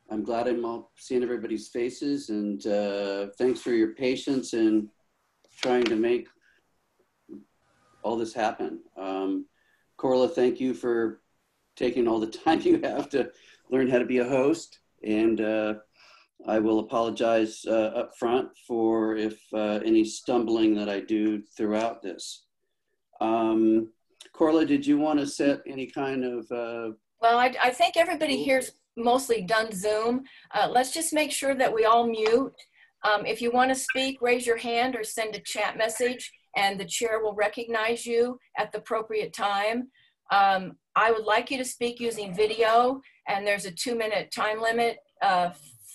I'm glad I'm all seeing everybody's faces, and thanks for your patience in trying to make all this happen. Corla, thank you for taking all the time you have to learn how to be a host, and I will apologize up front for if any stumbling that I do throughout this. Corla, did you want to set any kind of Well, I think everybody here's mostly done Zoom. Let's just make sure that we all mute. If you want to speak, raise your hand or send a chat message, and the chair will recognize you at the appropriate time. I would like you to speak using video, and there's a 2-minute time limit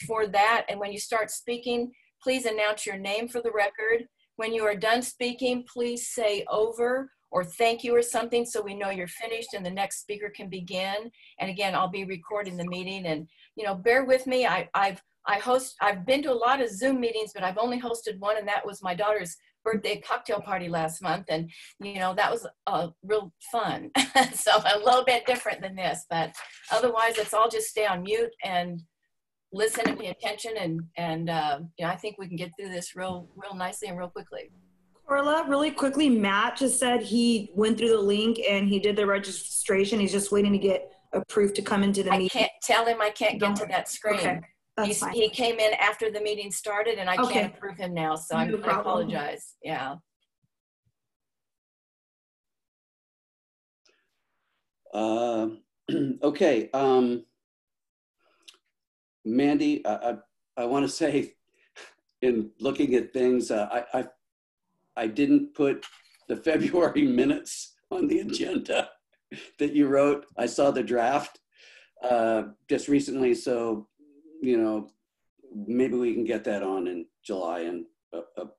for that. And when you start speaking, please announce your name for the record. When you are done speaking, please say over or thank you or something so we know you're finished and the next speaker can begin. And again, I'll be recording the meeting, and bear with me. I've been to a lot of Zoom meetings, but I've only hosted one, and that was my daughter's birthday cocktail party last month, and that was real fun. So a little bit different than this, but otherwise it's all just stay on mute and listen and pay attention, and I think we can get through this real nicely and real quickly. Corla, really quickly, Matt just said he went through the link and he did the registration. He's just waiting to get approved to come into the meeting. I can't tell him I can't get to that screen. Okay, that's fine. He came in after the meeting started, and I can't approve him now, so I apologize. Yeah. Okay. Mandy, I want to say, in looking at things, I didn't put the February minutes on the agenda that you wrote. I saw the draft just recently, so maybe we can get that on in July, and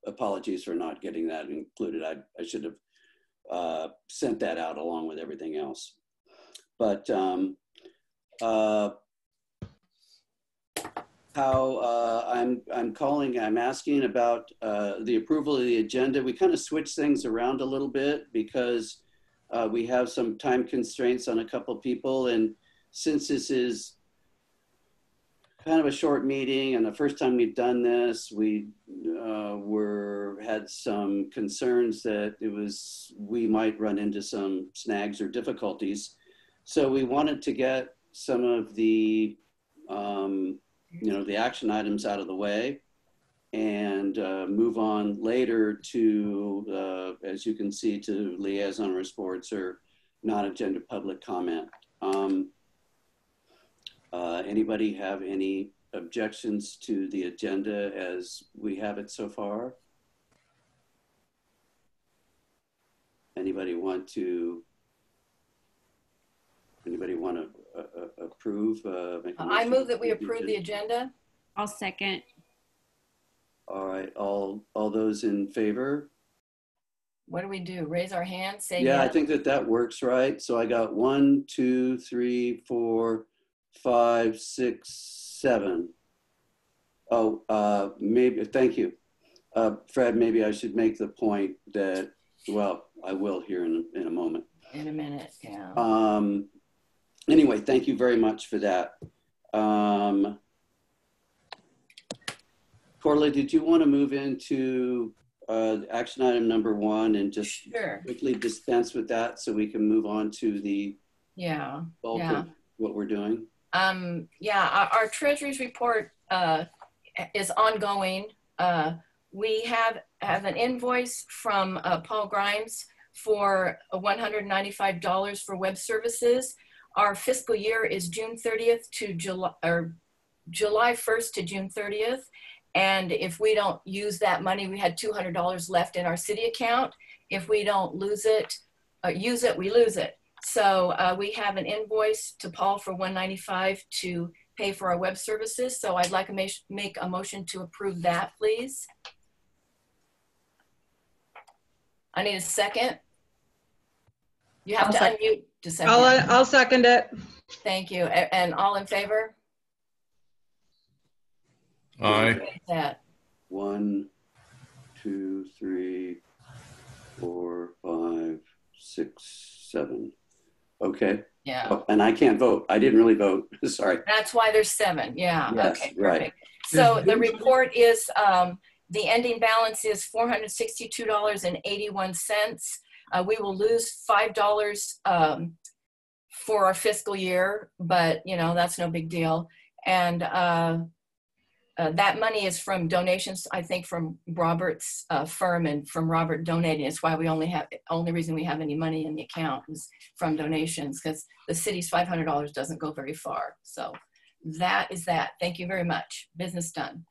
apologies for not getting that included. I should have sent that out along with everything else. But I'm asking about the approval of the agenda. We kind of switched things around a little bit because we have some time constraints on a couple people, and since this is kind of a short meeting and the first time we've done this, we had some concerns that we might run into some snags or difficulties. So we wanted to get some of the the action items out of the way and move on later to, as you can see, to liaison reports or non-agenda public comment. Anybody have any objections to the agenda as we have it so far? Anybody want to approve? I move that we approve the agenda. I'll second. All right, all those in favor? What do we do? Raise our hands, say yeah. yes? I think that works, right? So I got 1, 2, 3, 4, 5, 6, 7. Oh, maybe, thank you. Fred, maybe I should make the point that, well, I will here in a moment. In a minute, yeah. Anyway, thank you very much for that. Corla, did you want to move into action item number 1 and just quickly dispense with that so we can move on to the bulk of what we're doing? Our Treasury's report is ongoing. We have an invoice from Paul Grimes for $195 for web services. Our fiscal year is June 30th to July 1st to June 30th. And if we don't use that money, we had $200 left in our city account. If we don't use it, we lose it. So we have an invoice to Paul for $195 to pay for our web services. So I'd like to make a motion to approve that, please. I need a second. You have to unmute to second. I'll second it. Thank you. And all in favor? Aye. That. 1, 2, 3, 4, 5, 6, 7. Okay. Yeah. Oh, and I can't vote. I didn't really vote. Sorry. That's why there's 7. Yeah. Yes, Okay. right. Perfect. So the report is the ending balance is $462.81. We will lose $5 for our fiscal year, but you know that's no big deal. And that money is from donations, I think, from Robert's firm and from Robert donating. It's why we only reason we have any money in the account is from donations, because the city's $500 doesn't go very far. So that is that. Thank you very much. Business done.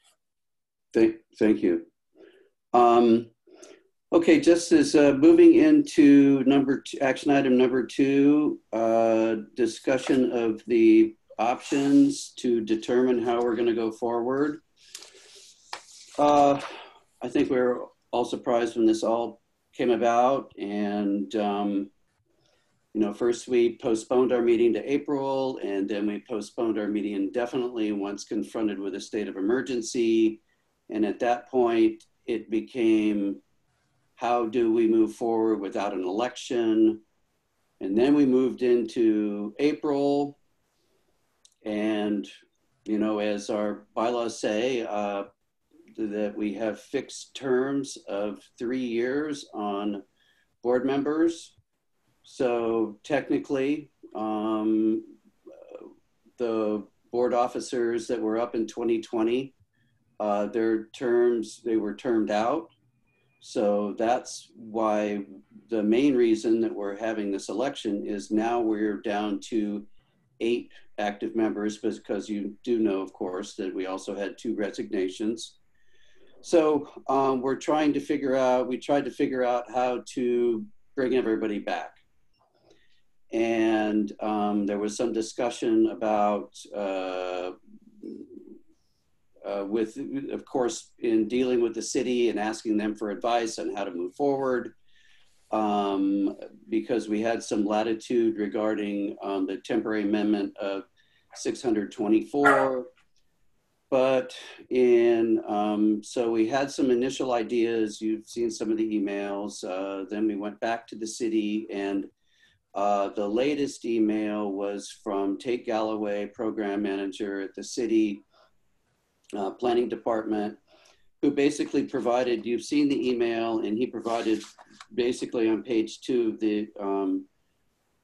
Thank you. Okay, just as moving into action item number 2, discussion of the options to determine how we're going to go forward. I think we were all surprised when this all came about, and you know, first we postponed our meeting to April, and then we postponed our meeting indefinitely once confronted with a state of emergency. And at that point, it became, how do we move forward without an election? And then we moved into April. And, you know, as our bylaws say, that we have fixed terms of 3 years on board members. So technically, the board officers that were up in 2020, their terms, they were termed out. So that's why the main reason that we're having this election is now we're down to 8 active members, because you do know, of course, that we also had 2 resignations. So we tried to figure out how to bring everybody back. And there was some discussion about, of course, in dealing with the city and asking them for advice on how to move forward, because we had some latitude regarding the temporary amendment of 624. But so we had some initial ideas. You've seen some of the emails. Then we went back to the city, and the latest email was from Tate Galloway, program manager at the city planning department, who basically provided, you've seen the email, and he provided basically on page 2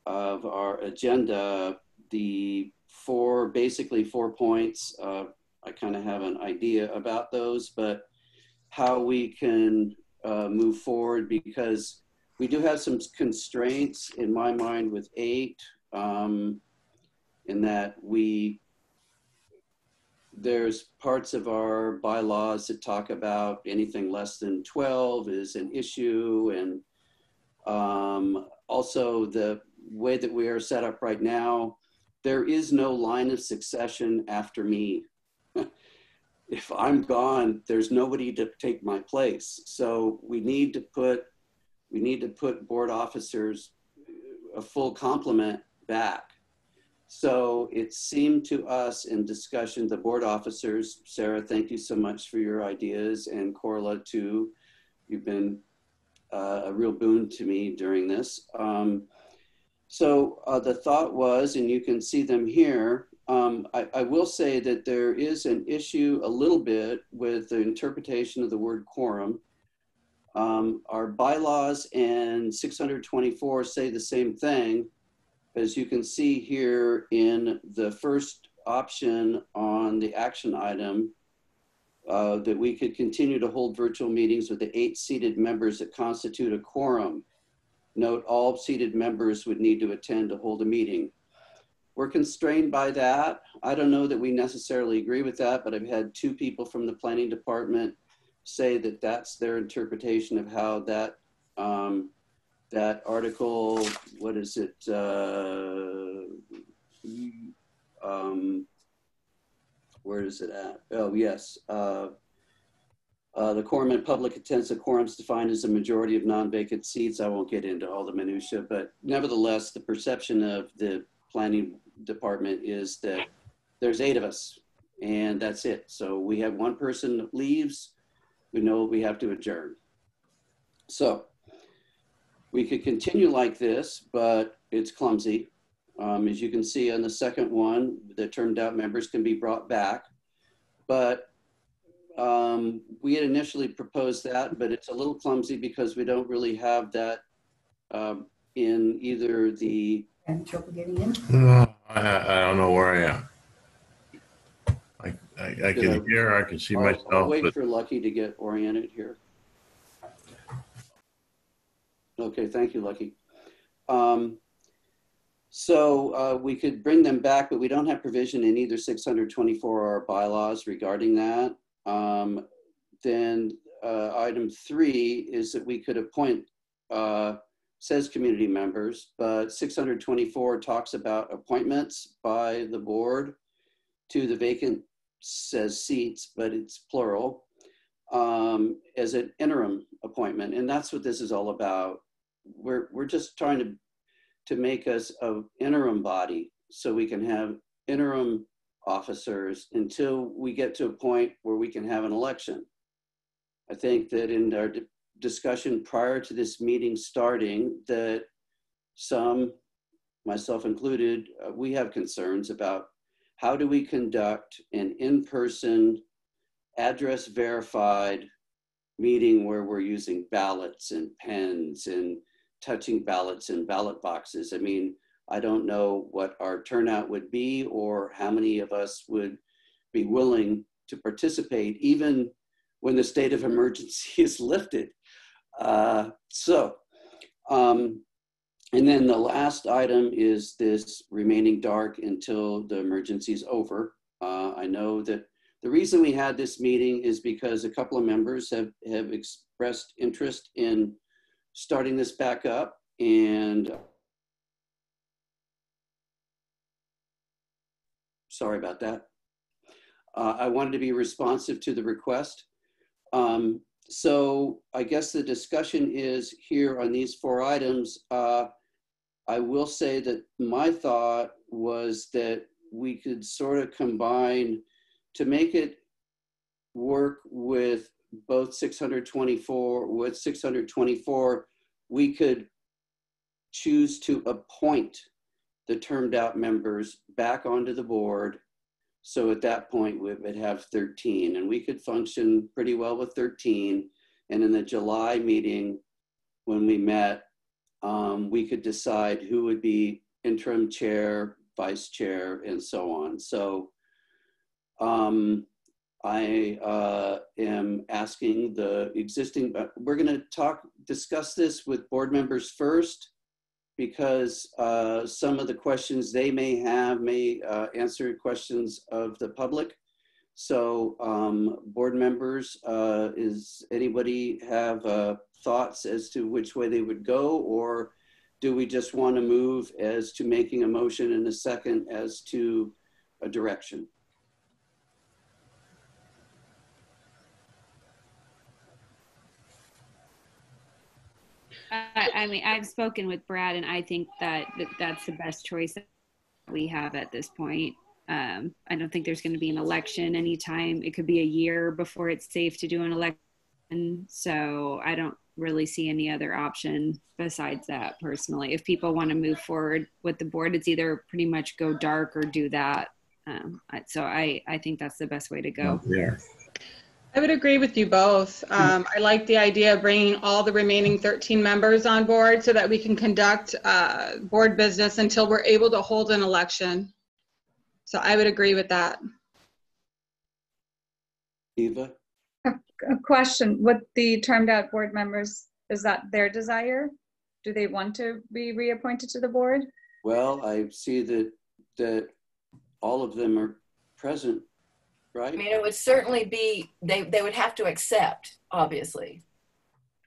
of our agenda, the 4 points. I kind of have an idea about those, but how we can move forward, because we do have some constraints in my mind with 8, in that there's parts of our bylaws that talk about anything less than 12 is an issue. And also the way that we are set up right now, there is no line of succession after me. If I'm gone, there's nobody to take my place. So we need to put board officers a full complement back. So it seemed to us in discussion, the board officers, Sarah, thank you so much for your ideas, and Corla too. You've been a real boon to me during this. So the thought was, and you can see them here, I will say that there is an issue a little bit with the interpretation of the word quorum. Our bylaws and 624 say the same thing. As you can see here in the first option on the action item, that we could continue to hold virtual meetings with the 8 seated members that constitute a quorum. Note, all seated members would need to attend to hold a meeting. We're constrained by that. I don't know that we necessarily agree with that, but I've had 2 people from the planning department say that that's their interpretation of how that that article, what is it? Where is it at? Oh, yes. The quorum in public attendance, the quorum is defined as a majority of non-vacant seats. I won't get into all the minutia, but nevertheless, the perception of the planning department is that there's 8 of us and that's it. So we have 1 person that leaves, we know we have to adjourn. So we could continue like this, but it's clumsy. As you can see on the second one, the termed out members can be brought back. But we had initially proposed that, but it's a little clumsy because we don't really have that in either the... Having trouble getting in? I don't know where I am. I can hear, I can see myself. I'll wait for Lucky to get oriented here. Okay, thank you, Lucky. So we could bring them back, but we don't have provision in either 624 or our bylaws regarding that. Then item 3 is that we could appoint, says community members, but 624 talks about appointments by the board to the vacant, says seats, but it's plural, as an interim appointment. And that's what this is all about. We're just trying to make us an interim body so we can have interim officers until we get to a point where we can have an election. I think that in our discussion prior to this meeting starting, that some, myself included, we have concerns about how do we conduct an in-person, address verified meeting where we're using ballots and pens and touching ballots in ballot boxes. I mean, I don't know what our turnout would be or how many of us would be willing to participate even when the state of emergency is lifted. And then the last item is this remaining dark until the emergency is over. I know that the reason we had this meeting is because a couple of members have expressed interest in starting this back up, and sorry about that. I wanted to be responsive to the request. So I guess the discussion is here on these 4 items. I will say that my thought was that we could sort of combine to make it work with both 624. With 624, we could choose to appoint the termed out members back onto the board. So at that point, we would have 13, and we could function pretty well with 13. And in the July meeting, when we met, we could decide who would be interim chair, vice chair, and so on. So I am asking the existing, we're going to discuss this with board members first, because some of the questions they may have may answer questions of the public. So board members, is anybody have thoughts as to which way they would go, or do we just want to move as to making a motion in a second as to a direction? I mean, I've spoken with Brad, and I think that's the best choice that we have at this point. I don't think there's going to be an election anytime. It could be a year before it's safe to do an election. So I don't really see any other option besides that personally. If people want to move forward with the board, it's either pretty much go dark or do that. So I think that's the best way to go. Yeah. I would agree with you both. I like the idea of bringing all the remaining 13 members on board so that we can conduct board business until we're able to hold an election. So I would agree with that. Eva? A question, with the termed out board members, is that their desire? Do they want to be reappointed to the board? Well, I see that all of them are present, right? I mean, it would certainly be, they would have to accept, obviously.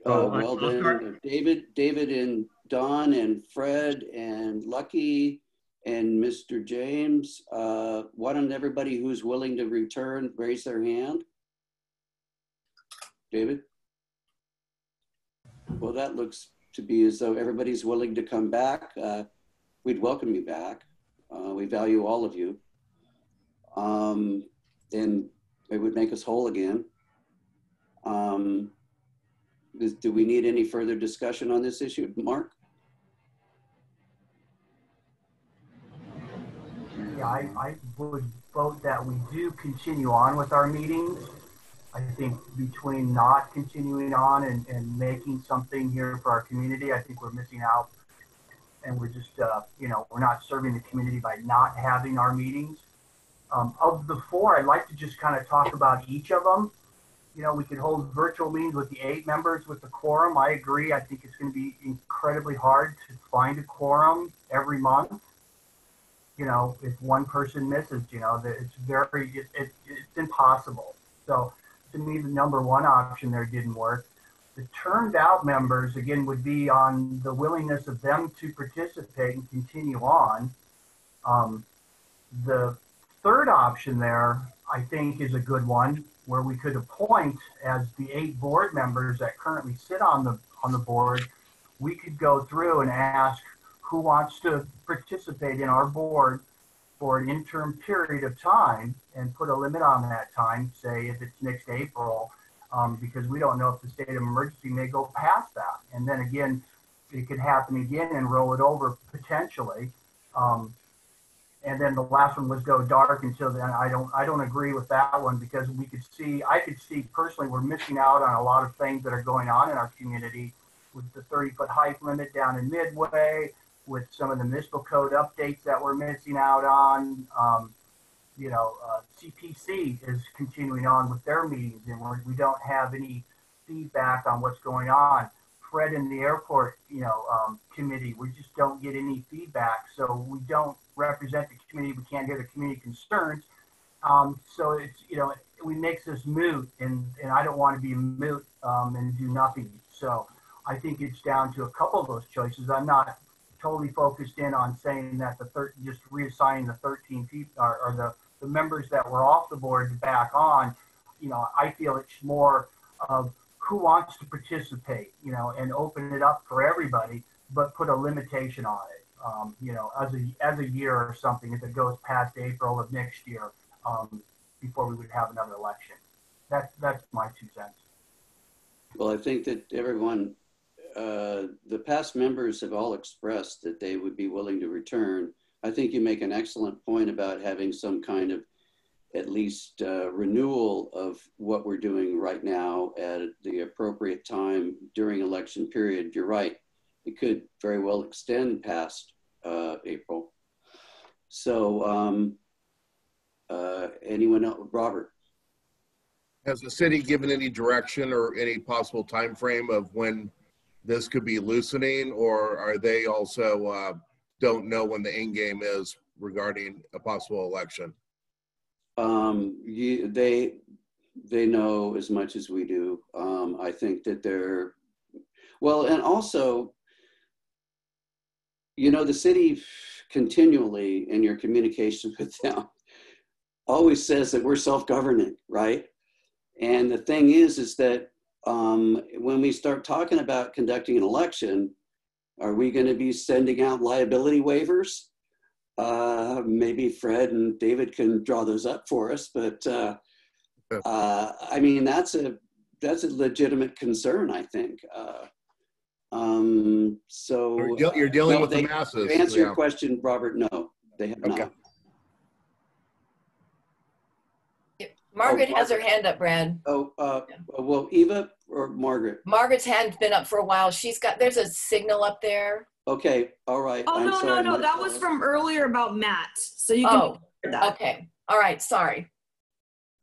Well then, David and Don and Fred and Lucky and Mr. James, why don't everybody who's willing to return raise their hand? David? Well, that looks to be as though everybody's willing to come back. We'd welcome you back. We value all of you. And it would make us whole again. Do we need any further discussion on this issue, Mark? yeah, I would vote that we do continue on with our meetings. I think between not continuing on and making something here for our community, I think we're missing out, and we're just, you know, we're not serving the community by not having our meetings. Of the four, I'd like to just kind of talk about each of them. You know, we could hold virtual meetings with the 8 members with the quorum. I agree. I think it's going to be incredibly hard to find a quorum every month. You know, if one person misses, you know, it's it's impossible. So to me, the number one option there didn't work. The termed out members, again, would be on the willingness of them to participate and continue on. The third option there, I think, is a good one, where we could appoint, as the 8 board members that currently sit on the board, we could go through and ask who wants to participate in our board for an interim period of time and put a limit on that time, say if it's next April, because we don't know if the state of emergency may go past that. And then again, it could happen again and roll it over potentially. And then the last one was go dark until then. I don't agree with that one, because I could see personally we're missing out on a lot of things that are going on in our community with the 30-foot height limit down in Midway, with some of the municipal code updates that we're missing out on. You know, CPC is continuing on with their meetings, and we don't have any feedback on what's going on. Fred in the airport, you know, committee, we just don't get any feedback. So we don't represent the community. We can't hear the community concerns. So it's, you know, it makes us moot, and I don't want to be moot and do nothing. So I think it's down to a couple of those choices. I'm not totally focused in on saying that just reassigning the 13 people or the members that were off the board back on. You know, I feel it's more of who wants to participate, you know, and open it up for everybody, but put a limitation on it. You know, as a year or something, if it goes past April of next year, before we would have another election. That's my 2 cents. Well, I think that everyone, the past members have all expressed that they would be willing to return. I think you make an excellent point about having some kind of at least renewal of what we're doing right now at the appropriate time during election period. You're right. It could very well extend past April. So anyone else? Robert? Has the city given any direction or any possible time frame of when this could be loosening, or are they also don't know when the end game is regarding a possible election? They know as much as we do. I think that they're, well, and also, you know, the city continually in your communication with them always says that we're self-governing, right? And the thing is that when we start talking about conducting an election, are we going to be sending out liability waivers? Maybe Fred and David can draw those up for us, but I mean, that's a legitimate concern, I think. So you're dealing no, with the masses. To answer your question, Robert, no, they have not. Margaret has her hand up, Brad. Well, Eva or Margaret? Margaret's hand's been up for a while. There's a signal up there. Okay, all right. Oh, no, that was from earlier about Matt. So you can hear that. Okay, all right, sorry.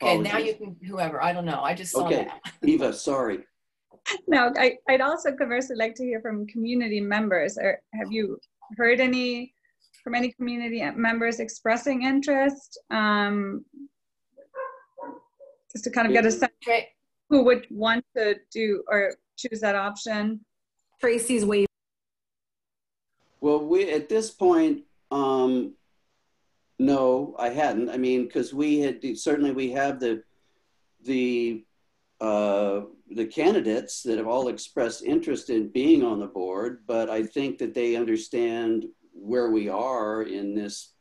Okay, now you can, whoever, I don't know. I just saw that. Eva, sorry. No, I'd also conversely like to hear from community members. Or have you heard from any community members expressing interest? Just to kind of get a sense who would want to do or choose that option. Tracy's waving. Well, at this point, no, I hadn't. I mean, because we have the candidates that have all expressed interest in being on the board, but I think that they understand where we are in this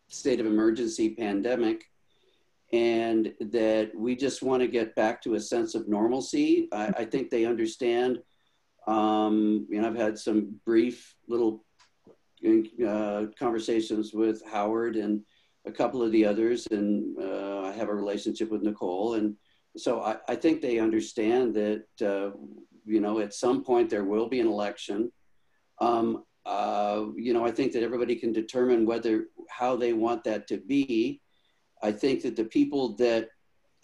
state of emergency pandemic, and that we just want to get back to a sense of normalcy. I think they understand. You know, I've had some brief little conversations with Howard and a couple of the others, and I have a relationship with Nicole. And so I think they understand that, you know, at some point there will be an election. You know, I think that everybody can determine how they want that to be. I think that the people that,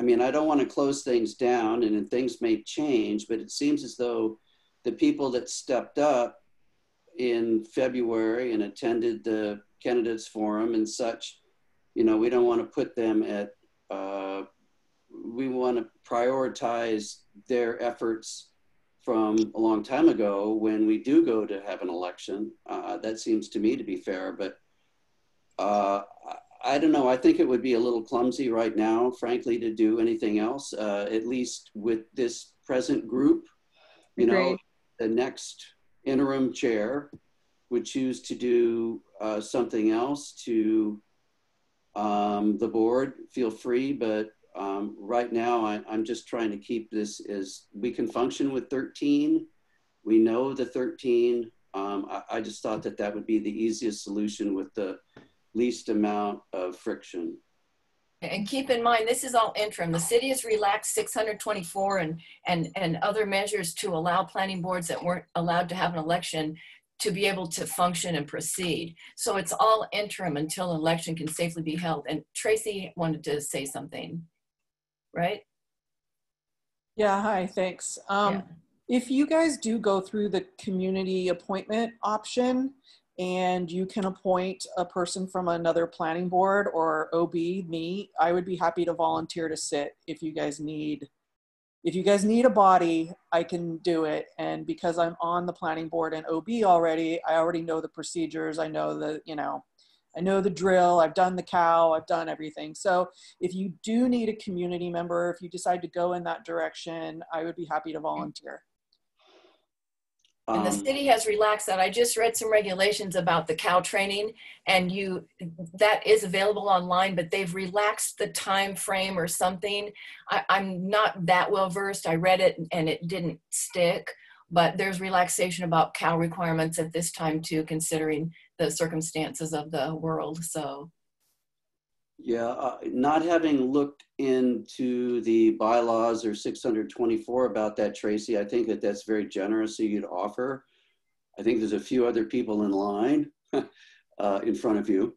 I mean, I don't want to close things down and things may change, but it seems as though the people that stepped up in February and attended the candidates forum and such, you know, we don't want to put them at, we want to prioritize their efforts from a long time ago when we do go to have an election. That seems to me to be fair, but I don't know. I think it would be a little clumsy right now, frankly, to do anything else, at least with this present group. You know, the next interim chair would choose to do something else to the board, feel free, but right now I'm just trying to keep this as we can function with 13. We know the 13. I just thought that that would be the easiest solution with the least amount of friction. And keep in mind, this is all interim. The city has relaxed 624 and other measures to allow planning boards that weren't allowed to have an election to be able to function and proceed. So it's all interim until an election can safely be held. And Tracy wanted to say something, right? Yeah, hi, thanks. If you guys do go through the community appointment option, and you can appoint a person from another planning board or OB, me, I would be happy to volunteer to sit if you guys need a body, I can do it. And because I'm on the planning board and OB already, I already know the procedures. I know I know the drill. I've done the cow, I've done everything. So if you do need a community member, if you decide to go in that direction, I would be happy to volunteer. And the city has relaxed that. I just read some regulations about the cow training, and that is available online, but they've relaxed the time frame or something. I'm not that well versed. I read it and it didn't stick, but there's relaxation about cow requirements at this time too, considering the circumstances of the world. So. Yeah, not having looked into the bylaws or 624 about that, Tracy, I think that that's very generous of you to offer. I think there's a few other people in line in front of you.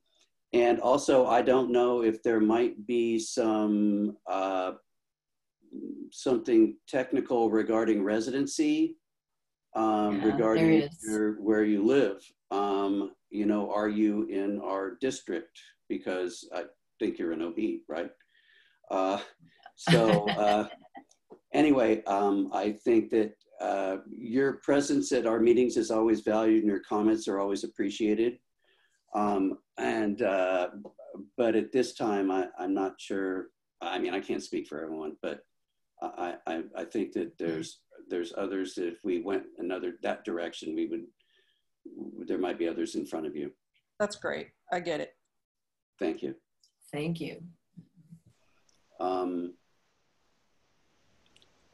And also, I don't know if there might be some something technical regarding residency, regarding where you live. You know, are you in our district? Because I think you're an OB, right? Anyway, I think that your presence at our meetings is always valued and your comments are always appreciated. But at this time, I'm not sure. I mean, I can't speak for everyone, but I think that there's others that if we went that direction, there might be others in front of you. That's great. I get it. Thank you. Thank you.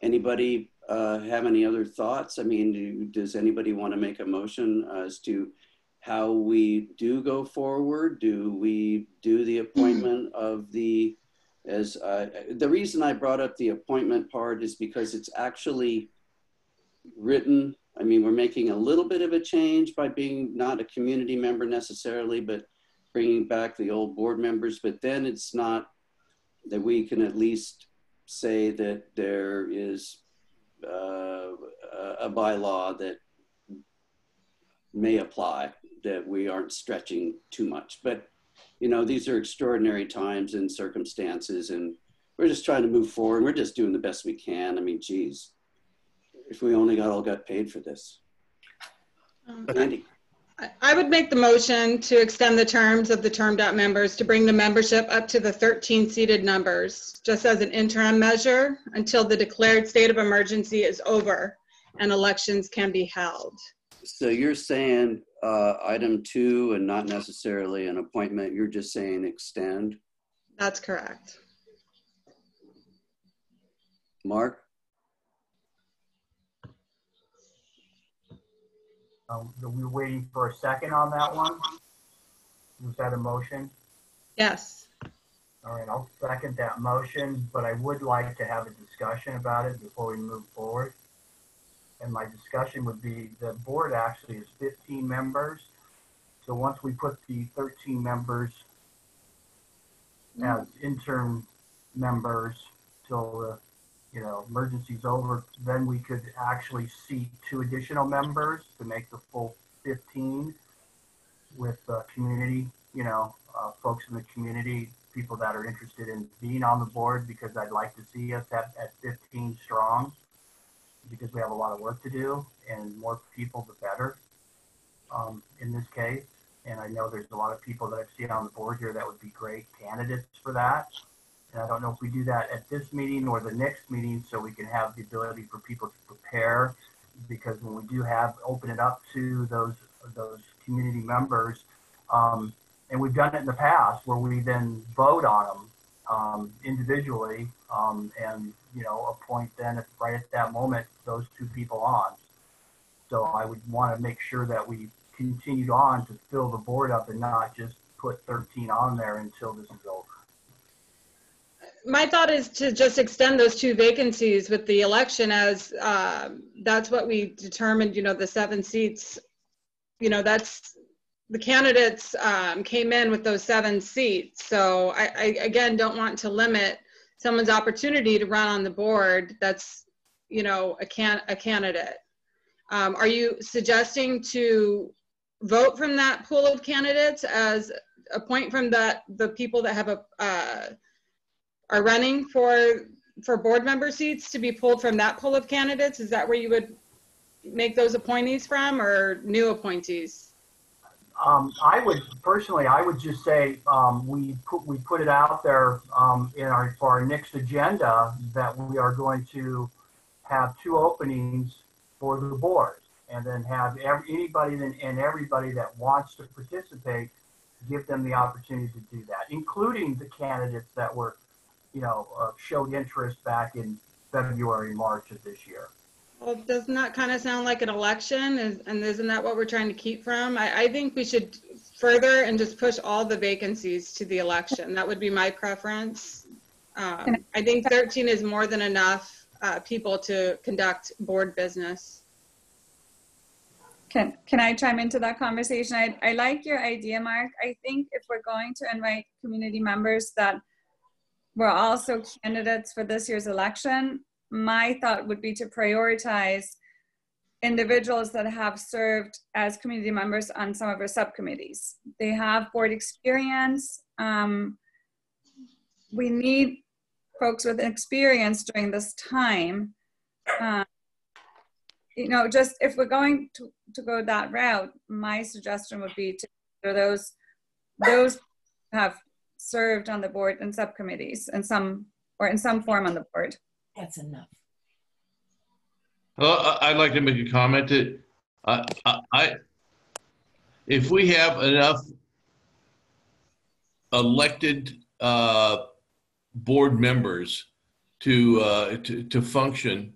Anybody have any other thoughts? I mean, does anybody want to make a motion as to how we do go forward? Do we do the appointment of the reason I brought up the appointment part is because it's actually written. I mean, we're making a little bit of a change by being not a community member necessarily, but bringing back the old board members, but then it's not that we can at least say that there is a bylaw that may apply, that we aren't stretching too much. But, you know, these are extraordinary times and circumstances, and we're just trying to move forward. We're just doing the best we can. I mean, geez, if we only all got paid for this. Andy. I would make the motion to extend the terms of the termed out members to bring the membership up to the 13 seated numbers, just as an interim measure until the declared state of emergency is over and elections can be held. So you're saying item 2 and not necessarily an appointment, you're just saying extend? That's correct. Mark? We're waiting for a second on that one. Was that a motion? Yes. All right, I'll second that motion, but I would like to have a discussion about it before we move forward. And my discussion would be the board actually is 15 members. So once we put the 13 members as interim members till the emergency's over, then we could actually seat 2 additional members to make the full 15 with community, folks in the community, people that are interested in being on the board, because I'd like to see us at 15 strong, because we have a lot of work to do, and more people the better in this case. And I know there's a lot of people that I've seen on the board here that would be great candidates for that. And I don't know if we do that at this meeting or the next meeting, so we can have the ability for people to prepare, because when we do open it up to those community members, and we've done it in the past where we then vote on them individually, and appoint then right at that moment those 2 people on. So I would want to make sure that we continued on to fill the board up and not just put 13 on there until this is over. My thought is to just extend those 2 vacancies with the election, as that's what we determined, the 7 seats, that's the candidates came in with those 7 seats. So I again don't want to limit someone's opportunity to run on the board that's, a candidate. Are you suggesting to vote from that pool of candidates, as a point from the people that have are running for board member seats to be pulled from that pool of candidates? Is that where you would make those appointees from, or new appointees? I would just say we put it out there for our next agenda that we are going to have 2 openings for the board, and then have anybody and everybody that wants to participate, give them the opportunity to do that, including the candidates that were, showed interest back in February, March of this year. Well, doesn't that kind of sound like an election? And isn't that what we're trying to keep from? I think we should further and just push all the vacancies to the election. That would be my preference. I think 13 is more than enough people to conduct board business. Can I chime into that conversation? I like your idea, Mark. I think if we're going to invite community members that were also candidates for this year's election, my thought would be to prioritize individuals that have served as community members on some of our subcommittees. They have board experience. We need folks with experience during this time. Just if we're going to go that route, my suggestion would be to those have served on the board and subcommittees in some form on the board. That's enough. Well, I'd like to make a comment that if we have enough elected board members to function,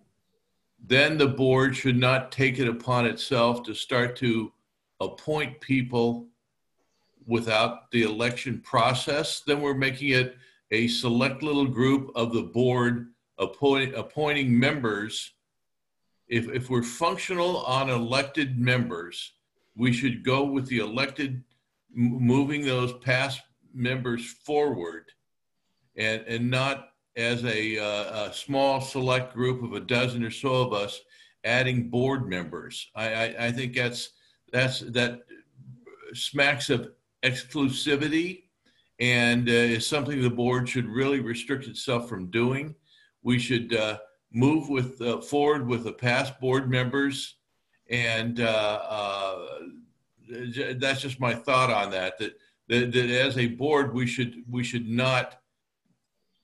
then the board should not take it upon itself to start to appoint people without the election process. Then we're making it a select little group of the board appointing members. If we're functional on elected members, we should go with the elected, moving those past members forward, and not as a small select group of a dozen or so of us adding board members. I think that smacks of exclusivity, and is something the board should really restrict itself from doing. We should move forward with the past board members, and that's just my thought on that. That as a board, we should not,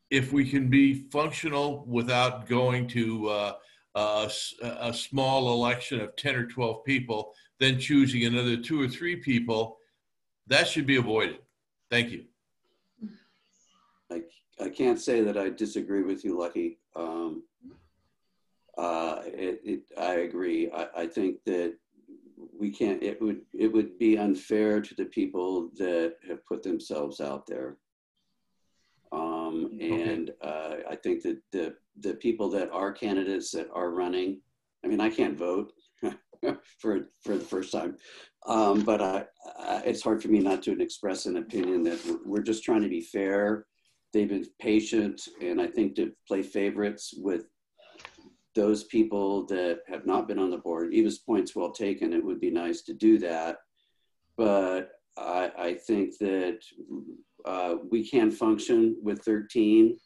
if we can be functional without going to a small election of 10 or 12 people, then choosing another 2 or 3 people, that should be avoided. Thank you. I can't say that I disagree with you, Lucky. I agree. I think that we can't, it would be unfair to the people that have put themselves out there. And I think that the people that are candidates that are running, I mean, I can't vote for the first time, but it's hard for me not to express an opinion that we're just trying to be fair. They've been patient, and I think to play favorites with those people that have not been on the board. Eva's point's well taken. It would be nice to do that, but I think that we can function with 13,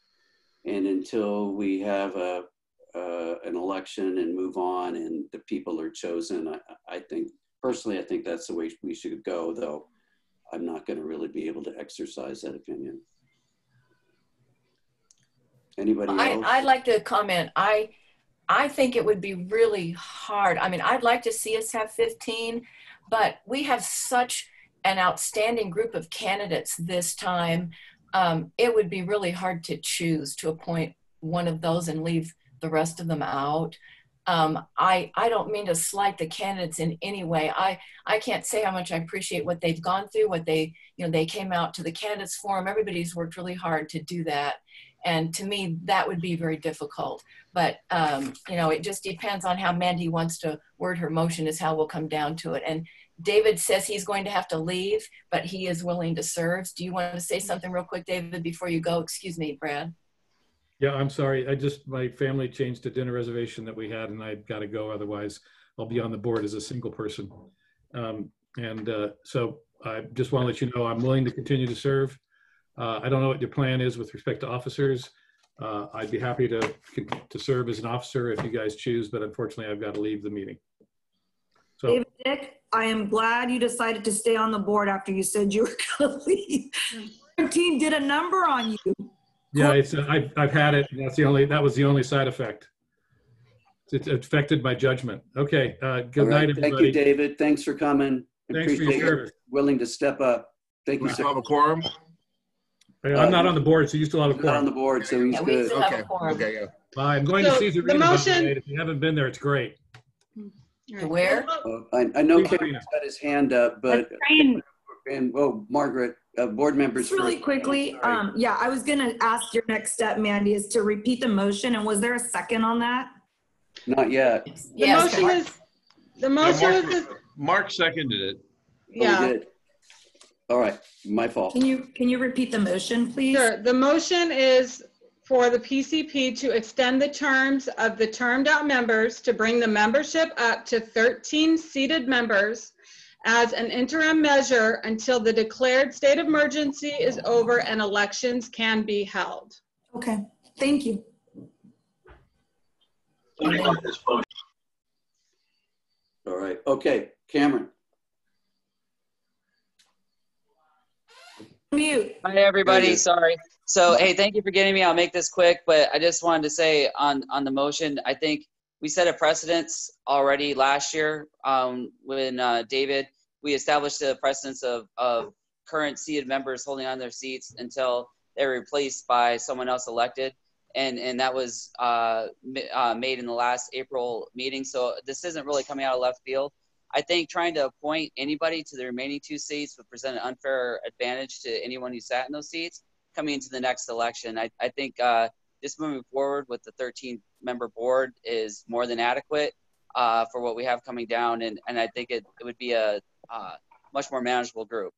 and until we have an election and move on and the people are chosen, I think, personally, I think that's the way we should go, though I'm not going to really be able to exercise that opinion. Anybody else? I'd like to comment. I think it would be really hard. I mean, I'd like to see us have 15, but we have such an outstanding group of candidates this time. It would be really hard to choose to appoint one of those and leave the rest of them out. I don't mean to slight the candidates in any way. I can't say how much I appreciate what they've gone through, what they came out to the candidates forum. Everybody's worked really hard to do that. And to me, that would be very difficult. But, it just depends on how Mandy wants to word her motion is how we'll come down to it. And David says he's going to have to leave, but he is willing to serve. Do you want to say something real quick, David, before you go? Excuse me, Brad. Yeah, I'm sorry. My family changed a dinner reservation that we had, and I've got to go. Otherwise, I'll be on the board as a single person. So I just want to let you know I'm willing to continue to serve. I don't know what your plan is with respect to officers. I'd be happy to serve as an officer if you guys choose, but unfortunately, I've got to leave the meeting. So, David, Dick, I am glad you decided to stay on the board after you said you were going to leave. 13 did a number on you. Yeah, I've had it. And that was the only side effect. It affected my judgment. Okay. Good night, everybody. Thank you, David. Thanks for coming. Thanks for your service. Willing to step up. Thank you, We sir. still have a quorum? I'm not on the board, so you still have a Not quorum. on the board, so he's good. Okay, yeah. I'm going to Caesar the Arena, motion. tonight. If you haven't been there, it's great. To where? I know Caesar Karen's Arena. got his hand up, but Margaret, board members. Just really first. quickly, yeah, I was going to ask your next step, Mandy, is to repeat the motion. And was there a second on that? Not yet. The motion is, Mark seconded it. yeah. Oh, we did. All right, my fault. Can you repeat the motion, please? Sure. The motion is for the PCP to extend the terms of the termed out members to bring the membership up to 13 seated members as an interim measure until the declared state of emergency is over and elections can be held. Okay, thank you. All right, okay, Cameron. Mute. Hi, everybody. Sorry. So, hey, thank you for getting me. I'll make this quick, but I just wanted to say on the motion, I think we set a precedence already last year when David, we established a precedence of current seated members holding on their seats until they're replaced by someone else elected. And that was made in the last April meeting. So this isn't really coming out of left field. I think trying to appoint anybody to the remaining 2 seats would present an unfair advantage to anyone who sat in those seats coming into the next election. I think just moving forward with the 13-member board is more than adequate for what we have coming down. And I think it would be a much more manageable group.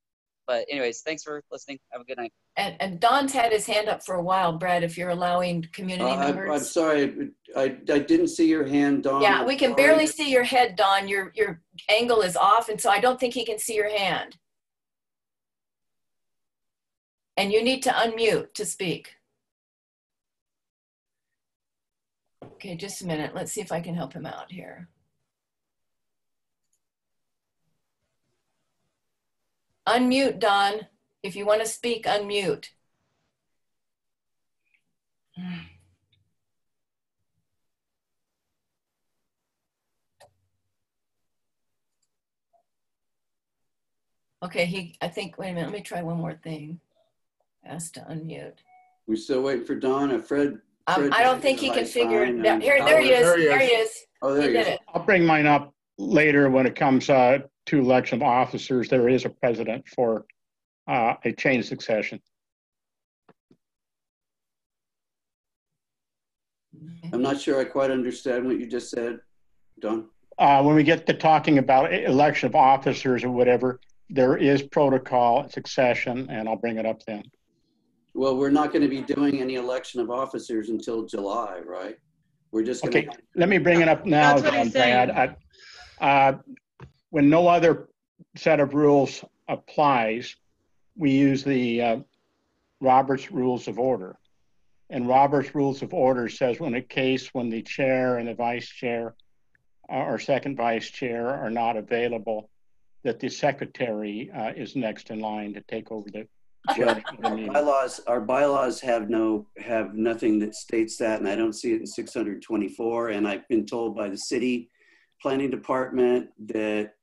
But anyways, thanks for listening. Have a good night. And Don's had his hand up for a while, Brad, if you're allowing community members. I'm sorry, I didn't see your hand, Don. Yeah, we can barely see your head, Don. Your angle is off, and so I don't think he can see your hand. And you need to unmute to speak. Okay, just a minute. Let's see if I can help him out here. Unmute, Don. If you want to speak, unmute. Okay, I think, wait a minute, let me try one more thing. Ask to unmute. We're still waiting for Don. Fred I don't think he can figure it out. Here, there he is. There he is. Oh, there he is. Did it. I'll bring mine up. later when it comes to election of officers, there is a precedent for a chain of succession. I'm not sure I quite understand what you just said, Don. When we get to talking about election of officers or whatever, there is protocol succession, and I'll bring it up then. Well, we're not going to be doing any election of officers until July, right? We're just going Okay, let me bring it up now, That's what he's saying. Brad. When no other set of rules applies, we use the Robert's Rules of Order. And Robert's Rules of Order says when the chair and the vice chair or second vice chair are not available, that the secretary is next in line to take over the chair of the meeting. Our bylaws have nothing that states that, and I don't see it in 624. And I've been told by the city planning department that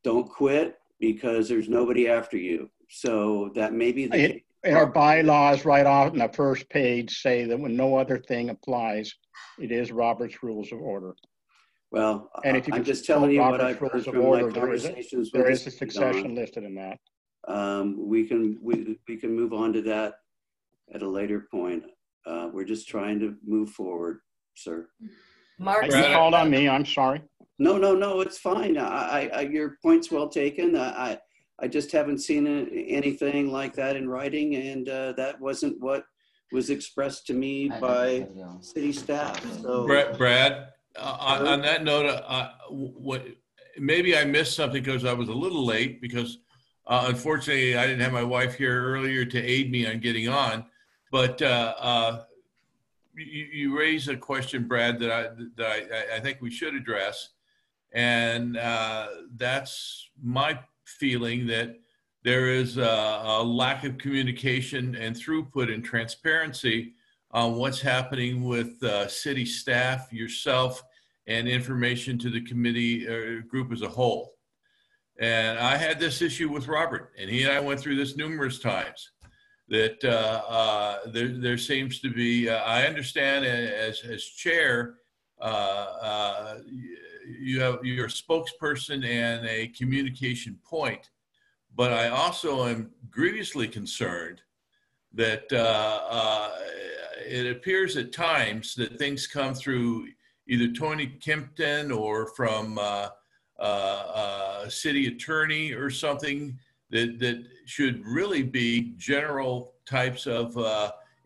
don't quit because there's nobody after you. So that may be the case. And our bylaws right off on the first page say that when no other thing applies, it is Robert's Rules of Order. Well, and if you I'm just telling you what I've heard from my conversations. There is a succession listed in that. We can move on to that at a later point. We're just trying to move forward, sir. Mark, you called on me. I'm sorry. No, it's fine. Your point's well taken. I just haven't seen anything like that in writing, and that wasn't what was expressed to me by city staff. So, Brad, on that note, maybe I missed something because I was a little late because unfortunately I didn't have my wife here earlier to aid me on getting on. But you raised a question, Brad, that I think we should address, and that's my feeling that there is a lack of communication and throughput and transparency on what's happening with city staff, yourself, and information to the committee or group as a whole. And I had this issue with Robert, and he and I went through this numerous times, that there seems to be, I understand as chair, you have your spokesperson and a communication point, but I also am grievously concerned that it appears at times that things come through either Tony Kempton or from city attorney or something that should really be general types of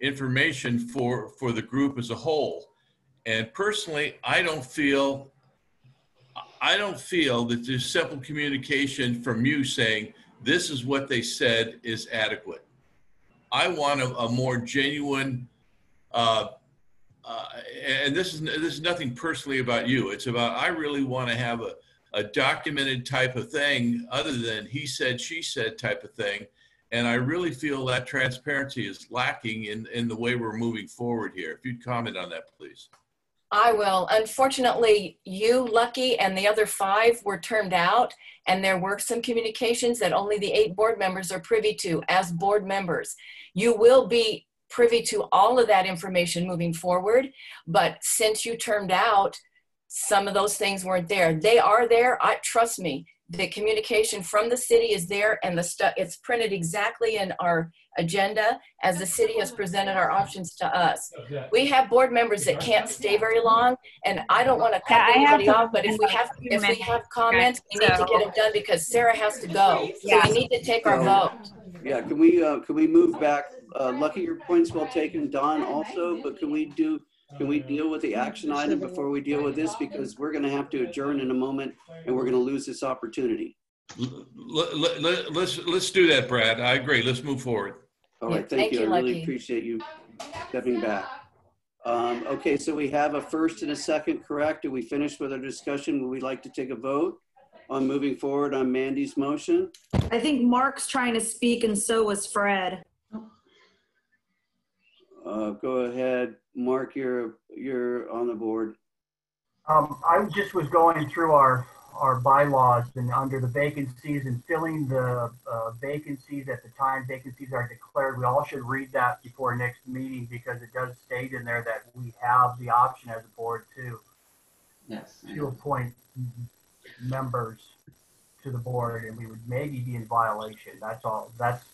information for the group as a whole. And personally, I don't feel that this simple communication from you saying this is what they said is adequate. I want a more genuine, and this is nothing personally about you. It's about, I really want to have a documented type of thing other than he said, she said type of thing. And I really feel that transparency is lacking in the way we're moving forward here. If you'd comment on that, please. I will. Unfortunately, you, Lucky, and the other 5 were termed out, and there were some communications that only the 8 board members are privy to as board members. You will be privy to all of that information moving forward, but since you termed out, some of those things weren't there. They are there. Trust me, the communication from the city is there, and the stuff, it's printed exactly in our agenda as the city has presented our options to us. We have board members that can't stay very long, and I don't want to cut anybody off, but if we have comments, we need to get them done because Sarah has to go. So we need to take our vote. Yeah, can we move back? Lucky, your point's well taken. Don also, but can we deal with the action item before we deal with this? Because we're going to have to adjourn in a moment and we're going to lose this opportunity. Let's do that, Brad. I agree. Let's move forward. All right. Thank you. I really appreciate you stepping back. Okay. So we have a first and a second, correct? Are we finished with our discussion? Would we like to take a vote on moving forward on Mandy's motion? I think Mark's trying to speak and so was Fred. Go ahead, Mark, you're on the board. I just was going through our bylaws and under the vacancies and filling the vacancies at the time vacancies are declared. We all should read that before next meeting because it does state in there that we have the option as a board to appoint members to the board, and we would maybe be in violation. That's all. That's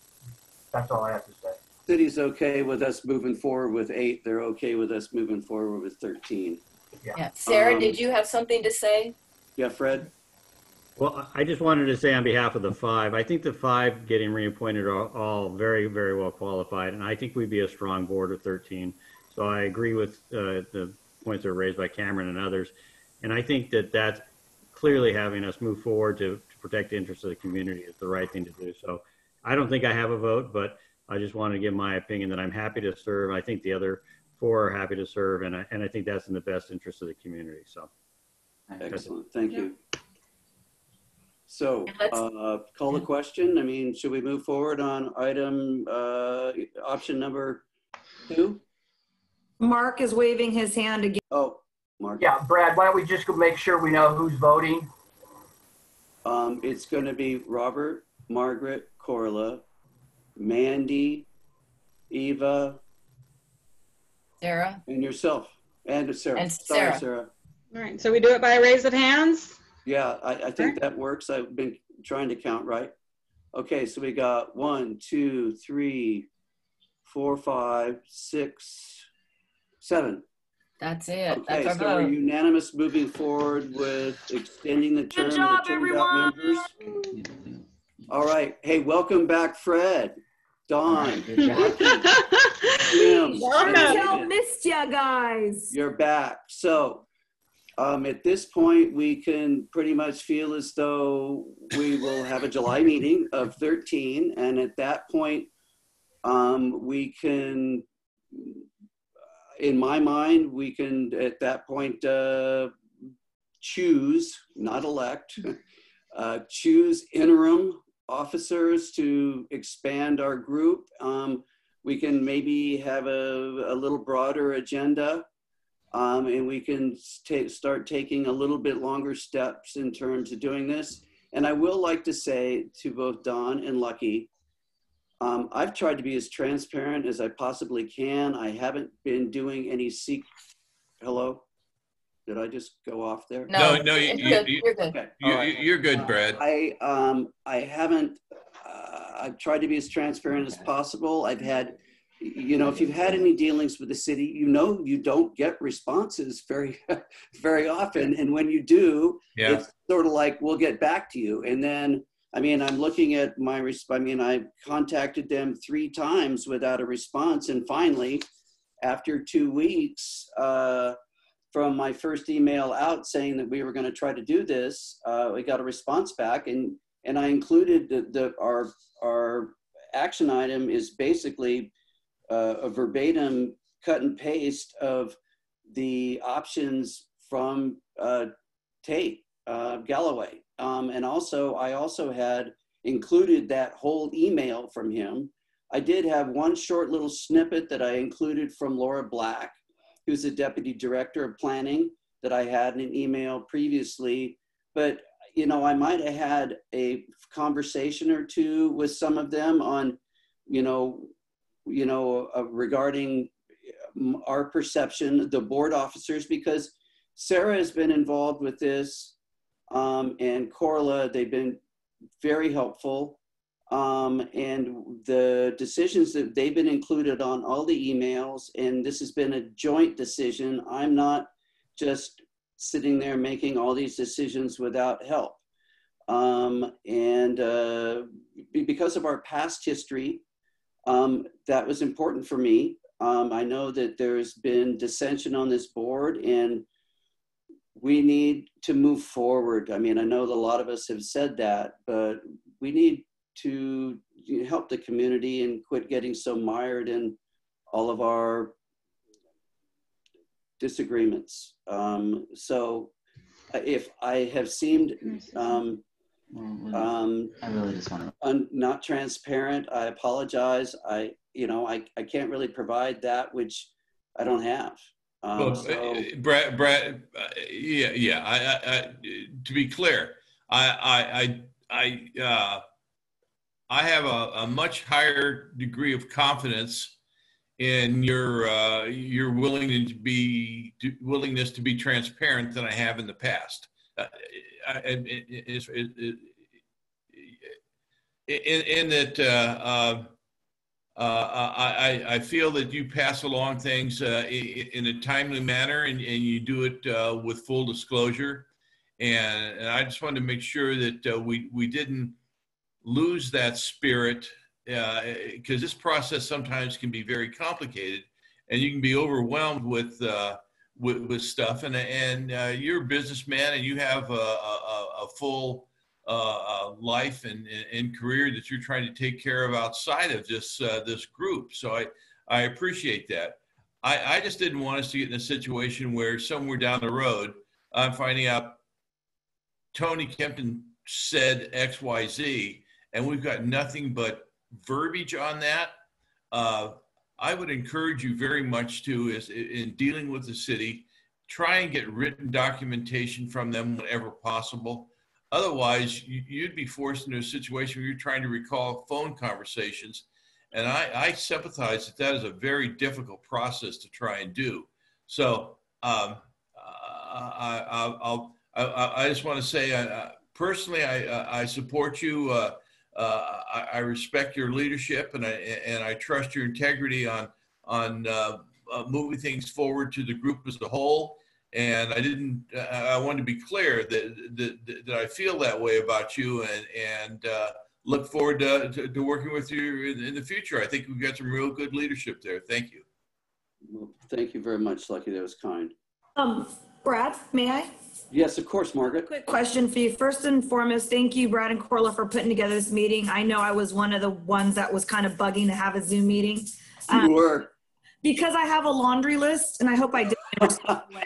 all I have to say. City's okay with us moving forward with 8. They're okay with us moving forward with 13. Yeah. Sarah, did you have something to say? Yeah, Fred? Well, I just wanted to say on behalf of the 5, I think the 5 getting reappointed are all very, very well qualified, and I think we'd be a strong board of 13. So I agree with the points that were raised by Cameron and others. And I think that that's clearly having us move forward to protect the interests of the community is the right thing to do. So I don't think I have a vote, but I just want to give my opinion that I'm happy to serve. I think the other 4 are happy to serve, and I think that's in the best interest of the community. So excellent. Thank you. So call the question. I mean, should we move forward on item option number 2? Mark is waving his hand again. Oh, Mark. Yeah, Brad, why don't we just go make sure we know who's voting? It's going to be Robert, Margaret, Corla, Mandy, Eva, Sarah, and yourself, and Sarah. And Sorry, Sarah. Sarah. All right, so we do it by raise of hands? Yeah, I think that works. I've been trying to count right. Okay, so we got 1, 2, 3, 4, 5, 6, 7. that's it. Okay, That's so our we're vote. unanimous moving forward with extending the term Good job, of the everyone. members. All right. Hey, welcome back, Fred, Dawn, Lucky, Jim. Chantel missed ya, guys. You're back. So at this point, we can pretty much feel as though we will have a July meeting of 13. And at that point, we can, in my mind, we can at that point choose, not elect, choose interim officers to expand our group. We can maybe have a little broader agenda, and we can start taking a little bit longer steps in terms of doing this. And I will like to say to both Dawn and Lucky, I've tried to be as transparent as I possibly can. I haven't been doing any Hello? Did I just go off there? No, you're good. Okay. You're good, Brad. I haven't, I've tried to be as transparent as possible. I've had, if you've had any dealings with the city, you don't get responses very, very often. And when you do, it's sort of like, we'll get back to you. And then, I'm looking at I contacted them 3 times without a response. And finally, after 2 weeks, from my first email out saying that we were going to try to do this, we got a response back, and I included our action item is basically a verbatim cut and paste of the options from Tate Galloway, and I also had included that whole email from him. I did have one short little snippet that I included from Laura Black, who's the Deputy Director of Planning, that I had in an email previously. But, I might have had a conversation or 2 with some of them on, regarding our perception, the board officers, because Sarah has been involved with this, and Corla, they've been very helpful. And the decisions that they've been included on all the emails, and this has been a joint decision. I'm not just sitting there making all these decisions without help. Because of our past history, that was important for me. I know that there's been dissension on this board, and we need to move forward. I know that a lot of us have said that, but we need to help the community and quit getting so mired in all of our disagreements. So if I have seemed I really just want to. Not transparent, I apologize. I can't really provide that which I don't have. Brad, to be clear, I have a much higher degree of confidence in your willingness to be transparent than I have in the past. I feel that you pass along things in a timely manner, and you do it with full disclosure. And I just wanted to make sure that we didn't lose that spirit, because this process sometimes can be very complicated, and you can be overwhelmed with stuff. And you're a businessman, and you have a full life and career that you're trying to take care of outside of this group. So I appreciate that. I just didn't want us to get in a situation where somewhere down the road I'm finding out Tony Kempton said X, Y, Z, and we've got nothing but verbiage on that. I would encourage you very much to, in dealing with the city, try and get written documentation from them whenever possible. Otherwise, you'd be forced into a situation where you're trying to recall phone conversations. And I sympathize that is a very difficult process to try and do. So I just want to say, personally, I support you. I respect your leadership, and I trust your integrity on moving things forward to the group as a whole. And I wanted to be clear that I feel that way about you, and look forward to working with you in the future. I think we've got some real good leadership there. Thank you. Well, thank you very much, Lucky. That was kind. Brad, may I? Yes, of course, Margaret. Quick question for you. First and foremost, thank you, Brad and Corla, for putting together this meeting. I know I was one of the ones that was kind of bugging to have a Zoom meeting. You were. Because I have a laundry list, and I hope I did.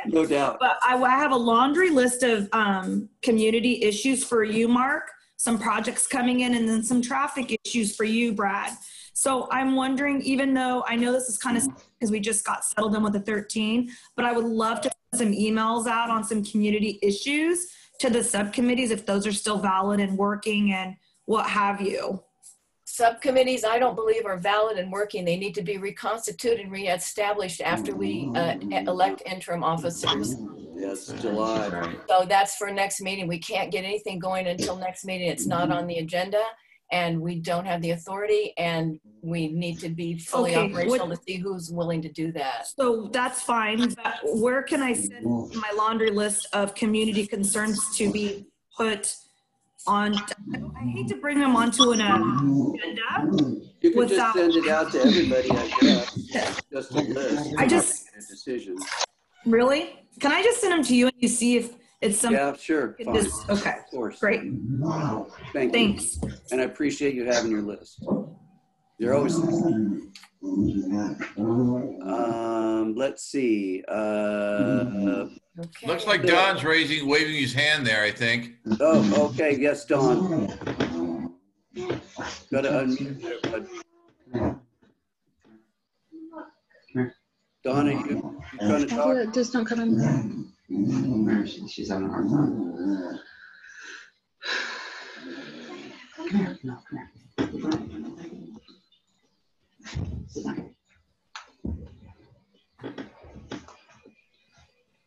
No doubt. But I have a laundry list of community issues for you, Mark, some projects coming in, and then some traffic issues for you, Brad. So I'm wondering, even though I know this is kind of because we just got settled in with the 13, but I would love to send some emails out on some community issues to the subcommittees if those are still valid and working and what have you. Subcommittees, I don't believe are valid and working. They need to be reconstituted and reestablished after we elect interim officers. Yes, July. So that's for next meeting. We can't get anything going until next meeting. It's not on the agenda, and we don't have the authority, and we need to be fully operational to see who's willing to do that. So that's fine, but where can I send my laundry list of community concerns to be put on? I hate to bring them onto an agenda. You can just send it out to everybody, I guess. Just a list. A decision. Really? Can I just send them to you and you see if it's something? Yeah, sure. Okay. Of course. Great. Thanks. And I appreciate you having your list. You're always. Let's see. Looks like Don's waving his hand there, I think. Oh, okay. Yes, Don. Got to unmute there, bud. Don, are you trying to talk? Just don't come in. She's having a hard time. Come here. No, come here. Sit down.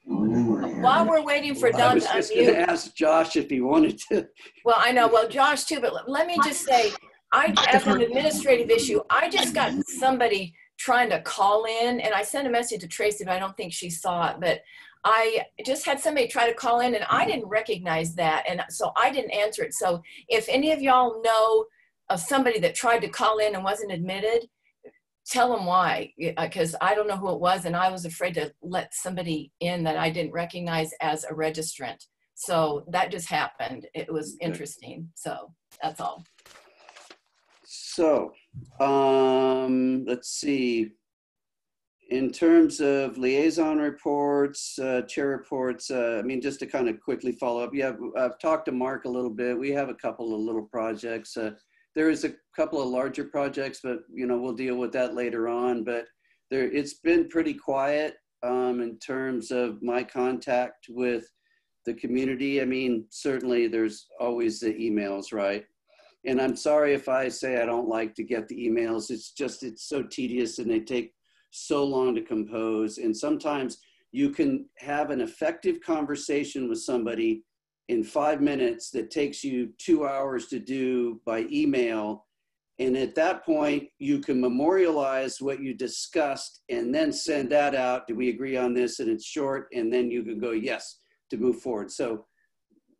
While we're waiting for Don to unmute. I was just going to ask Josh if he wanted to. Well, I know. Well, Josh too, but let me just say, as an administrative issue, I just got somebody trying to call in, and I sent a message to Tracy, but I don't think she saw it. But I just had somebody try to call in, and I didn't recognize that, and so I didn't answer it. So if any of y'all know of somebody that tried to call in and wasn't admitted, tell them why, because I don't know who it was, and I was afraid to let somebody in that I didn't recognize as a registrant. So that just happened. It was interesting. So that's all. So let's see. In terms of liaison reports, chair reports, I mean, just to kind of quickly follow up. Yeah, I've talked to Mark a little bit. We have a couple of little projects. There is a couple of larger projects, but we'll deal with that later on. But it's been pretty quiet in terms of my contact with the community. I mean, certainly there's always the emails, right? And I'm sorry if I say I don't like to get the emails. It's so tedious and they take so long to compose. And sometimes you can have an effective conversation with somebody in 5 minutes that takes you 2 hours to do by email. And at that point, you can memorialize what you discussed and then send that out. Do we agree on this? And it's short, and then you can go yes to move forward. So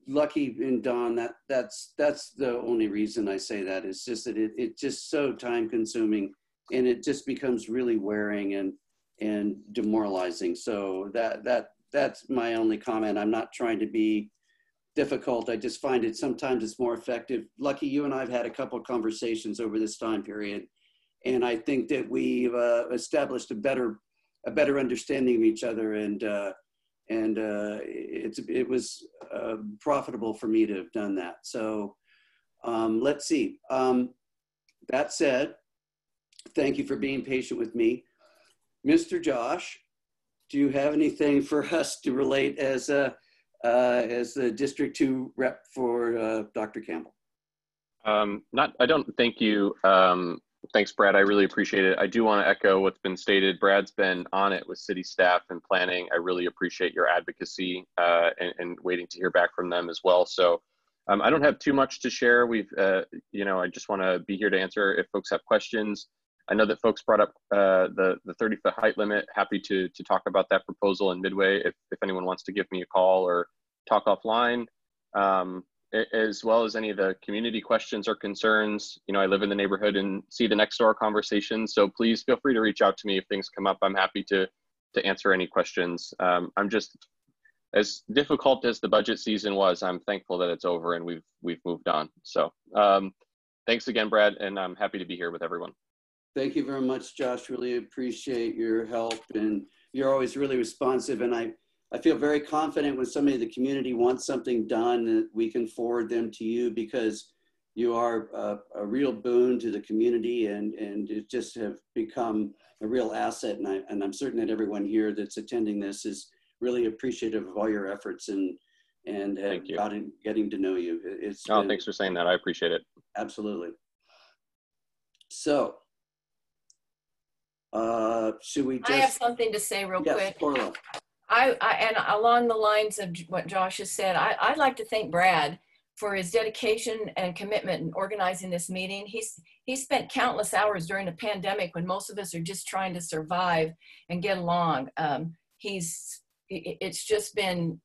Lucky and Don, that's the only reason I say that. It's just that it's just so time consuming, and it just becomes really wearing and demoralizing. So that's my only comment. I'm not trying to be difficult. I just find it sometimes it's more effective. Lucky, you and I have had a couple of conversations over this time period, and I think that we've established a better understanding of each other, and it was profitable for me to have done that. So let's see. That said, thank you for being patient with me. Mr. Josh, do you have anything for us to relate as the District 2 rep for Dr. Campbell? I don't. Thank you. Thanks, Brad. I really appreciate it. I do want to echo what's been stated. Brad's been on it with city staff and planning. I really appreciate your advocacy and waiting to hear back from them as well. So I don't have too much to share. I just want to be here to answer if folks have questions. I know that folks brought up the 30-foot height limit. Happy to talk about that proposal in Midway if anyone wants to give me a call or talk offline, as well as any of the community questions or concerns. I live in the neighborhood and see the next door conversations. So please feel free to reach out to me if things come up. I'm happy to answer any questions. I'm just, as difficult as the budget season was, I'm thankful that it's over and we've moved on. So thanks again, Brad, and I'm happy to be here with everyone. Thank you very much, Josh. Really appreciate your help, and you're always really responsive. And I feel very confident when somebody in the community wants something done that we can forward them to you, because you are a real boon to the community, and it just have become a real asset. And I'm certain that everyone here that's attending this is really appreciative of all your efforts and getting to know you. Thanks for saying that. I appreciate it. Absolutely. So. Should we just... I have something to say real quick. Yes, Corla. And along the lines of what Josh has said, I'd like to thank Brad for his dedication and commitment in organizing this meeting. He spent countless hours during the pandemic when most of us are just trying to survive and get along. It's just been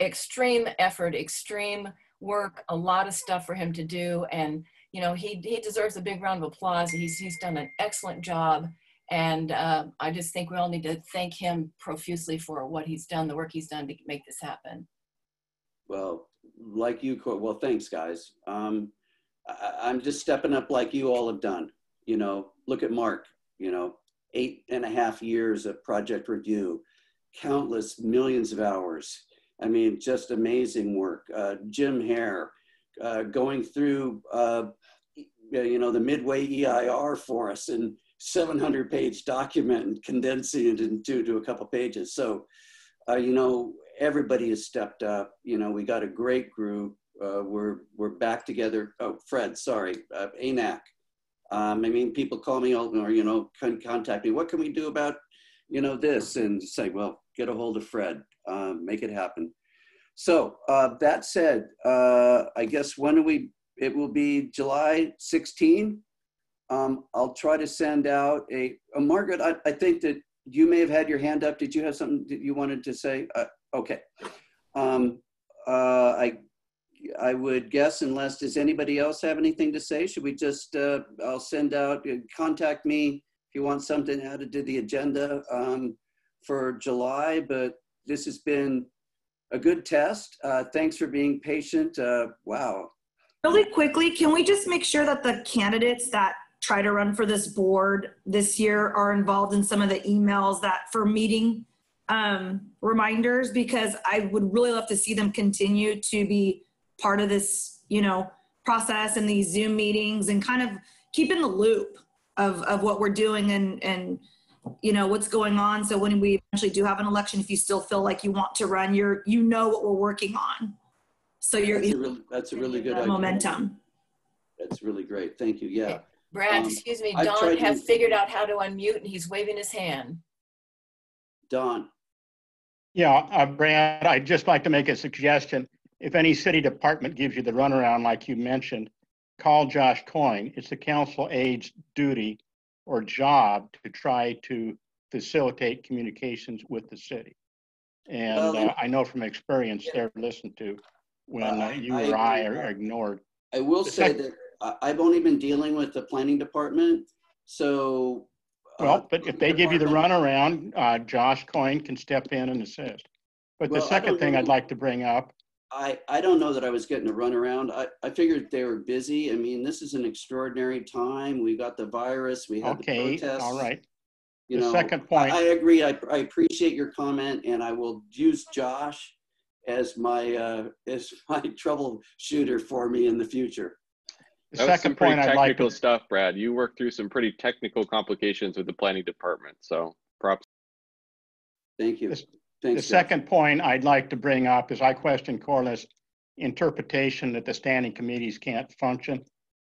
extreme effort, extreme work, a lot of stuff for him to do. And he deserves a big round of applause. He's done an excellent job. And I just think we all need to thank him profusely for what he's done, the work he's done to make this happen. Well, like you, well, thanks, guys. I'm just stepping up like you all have done. Look at Mark, 8.5 years of project review, countless millions of hours. I mean, just amazing work. Jim Hare, going through, the Midway EIR for us, and 700-page document and condensing it into a couple pages. So, everybody has stepped up. We got a great group. We're back together. Oh, Fred, sorry, ANAC. People call me or, contact me. What can we do about, this? And say, well, get a hold of Fred, make it happen. So that said, I guess it will be July 16. I'll try to send out Margaret, I think that you may have had your hand up. Did you have something that you wanted to say? Okay. I would guess, unless, does anybody else have anything to say? Should we just, I'll send out, contact me if you want something added to the agenda for July, but this has been a good test. Thanks for being patient. Wow. Really quickly, can we just make sure that the candidates that try to run for this board this year are involved in some of the emails that for meeting reminders, because I would really love to see them continue to be part of this, process and these Zoom meetings, and kind of keep in the loop of what we're doing and what's going on. So when we eventually do have an election, if you still feel like you want to run, you know what we're working on. So that's a really good idea. Momentum. That's really great. Thank you. Yeah. Brad, excuse me, Don has figured out how to unmute and he's waving his hand. Don. Yeah, Brad, I'd just like to make a suggestion. if any city department gives you the runaround, like you mentioned, call Josh Coyne. It's the council aide's duty or job to try to facilitate communications with the city. And I know from experience they're listened to when you or I are ignored. I will say that I've only been dealing with the planning department. So. Well, but if they give you the runaround, Josh Coyne can step in and assist. But the second thing I'd like to bring up. I don't know that I was getting a runaround. I figured they were busy. I mean, this is an extraordinary time. We got the virus. We had the protests. All right. You the know, second point. I agree. I appreciate your comment, and I will use Josh as my troubleshooter for me in the future. That was some pretty technical stuff, Brad. You worked through some pretty technical complications with the planning department. So props. Thank you. Thanks, the second point I'd like to bring up is I question Corliss' interpretation that the standing committees can't function.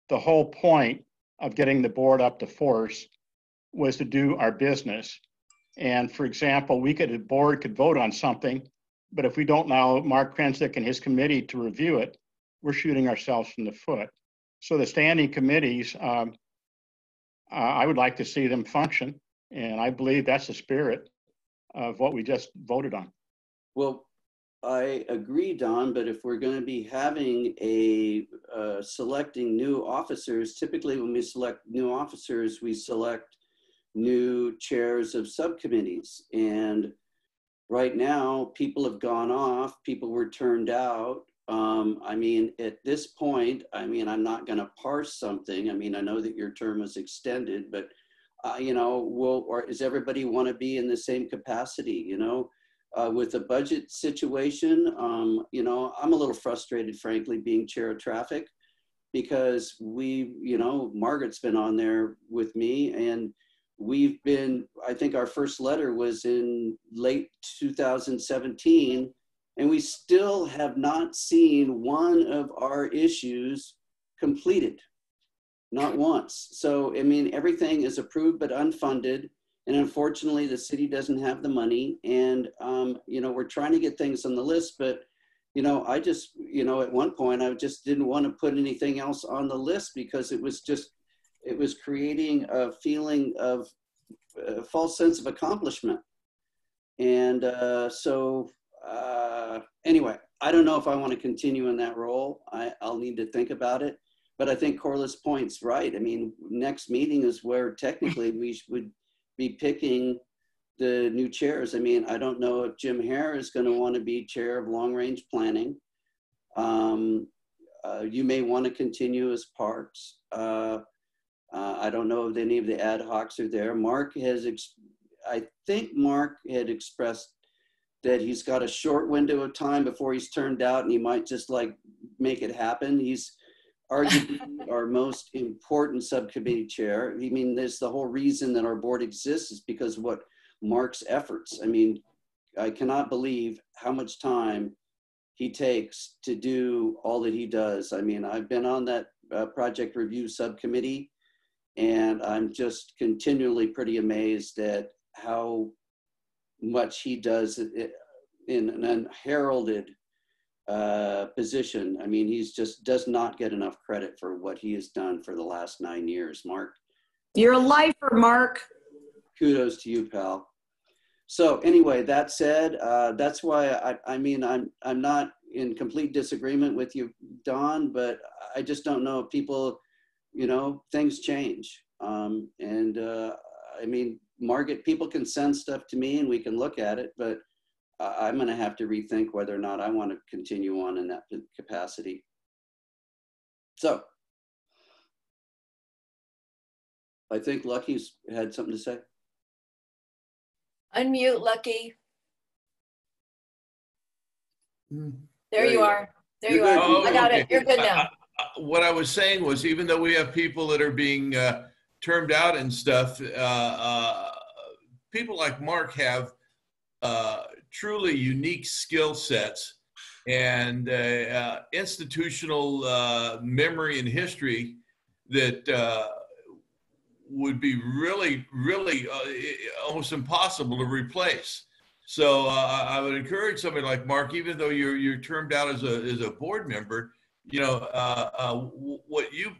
The whole point of getting the board up to force was to do our business. And for example, the board could vote on something, but if we don't allow Mark Krensick and his committee to review it, we're shooting ourselves in the foot. So the standing committees, I would like to see them function. And I believe that's the spirit of what we just voted on. Well, I agree, Don, but if we're going to be having selecting new officers, typically when we select new officers, we select new chairs of subcommittees. And right now, people have gone off, people were turned out. I mean, at this point, I mean, I'm not going to parse something. I mean, I know that your term was extended, but, you know, or does everybody want to be in the same capacity, you know? With the budget situation, you know, I'm a little frustrated, frankly, being chair of traffic because you know, Margaret's been on there with me and we've been, I think our first letter was in late 2017 and we still have not seen one of our issues completed, not once. So, I mean, everything is approved but unfunded. And unfortunately, the city doesn't have the money. And, you know, we're trying to get things on the list, but, you know, I just, you know, at one point, I just didn't want to put anything else on the list because it was creating a feeling of a false sense of accomplishment. And anyway, I don't know if I want to continue in that role. I'll need to think about it. But I think Corliss' point's right. I mean, next meeting is where technically we would be picking the new chairs. I mean, I don't know if Jim Hare is going to want to be chair of long range planning. You may want to continue as parks. I don't know if any of the ad hocs are there. I think Mark had expressed that he's got a short window of time before he's turned out and he might just like make it happen. He's arguably our most important subcommittee chair. I mean, there's the whole reason that our board exists is because of what Mark's efforts. I mean, I cannot believe how much time he takes to do all that he does. I mean, I've been on that project review subcommittee and I'm just continually pretty amazed at how much he does in an unheralded position. I mean, he's just does not get enough credit for what he has done for the last 9 years. Mark, you're a lifer, Mark. Kudos to you, pal. So anyway, that said, that's why I mean, I'm not in complete disagreement with you, Don, but I just don't know if people, you know, things change. I mean, Margaret, people can send stuff to me and we can look at it, but I'm going to have to rethink whether or not I want to continue on in that capacity. So I think Lucky's had something to say. Unmute, Lucky. There you are. There you are. Oh, I got okay. it. You're good now. What I was saying was, even though we have people that are being termed out and stuff, people like Mark have truly unique skill sets and institutional memory and history that would be really, really almost impossible to replace. So I would encourage somebody like Mark, even though you're termed out as a board member, you know, what you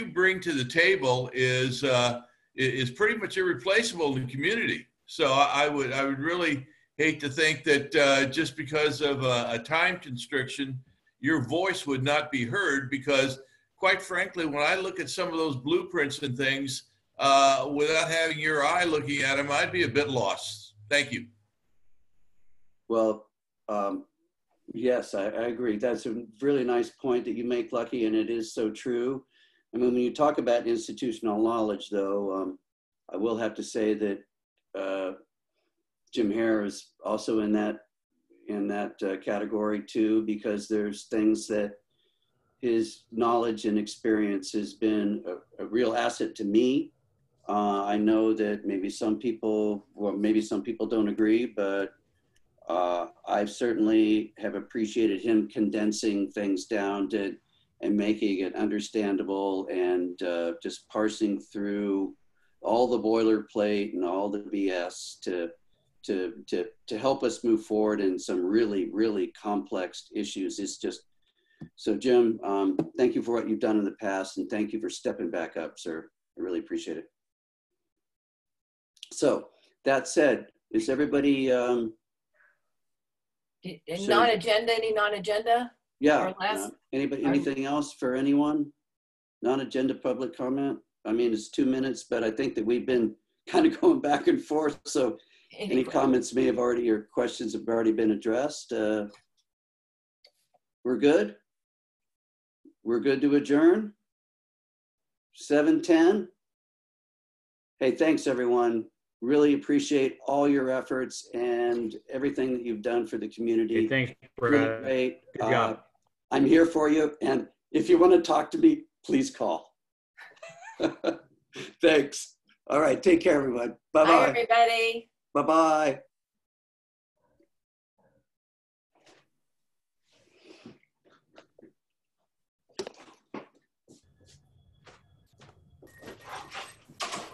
bring to the table is pretty much irreplaceable in the community. So I would really hate to think that just because of a time constriction, your voice would not be heard, because quite frankly, when I look at some of those blueprints and things, without having your eye looking at them, I'd be a bit lost. Thank you. Well, yes, I agree. That's a really nice point that you make, Lucky, and it is so true. I mean, when you talk about institutional knowledge, though, I will have to say that Jim Hare is also in that category too, because there's things that his knowledge and experience has been a real asset to me. I know that maybe some people don't agree, but I certainly have appreciated him condensing things down and making it understandable, and just parsing through all the boilerplate and all the BS to help us move forward in some really, really complex issues. It's just, so Jim, thank you for what you've done in the past, and thank you for stepping back up, sir. I really appreciate it. So that said, is everybody non-agenda, any non-agenda? Yeah. Or less? Anybody, anything else for anyone? Non-agenda public comment? I mean, it's 2 minutes, but I think that we've been kind of going back and forth. So any comments may have already, or questions have already been addressed. We're good? We're good to adjourn? 7:10? Hey, thanks everyone. Really appreciate all your efforts and everything that you've done for the community. Hey, thanks, Brad. Really great. Good job. I'm here for you. And if you want to talk to me, please call. Thanks. All right. Take care, everyone. Bye-bye. Bye, everybody. Bye-bye.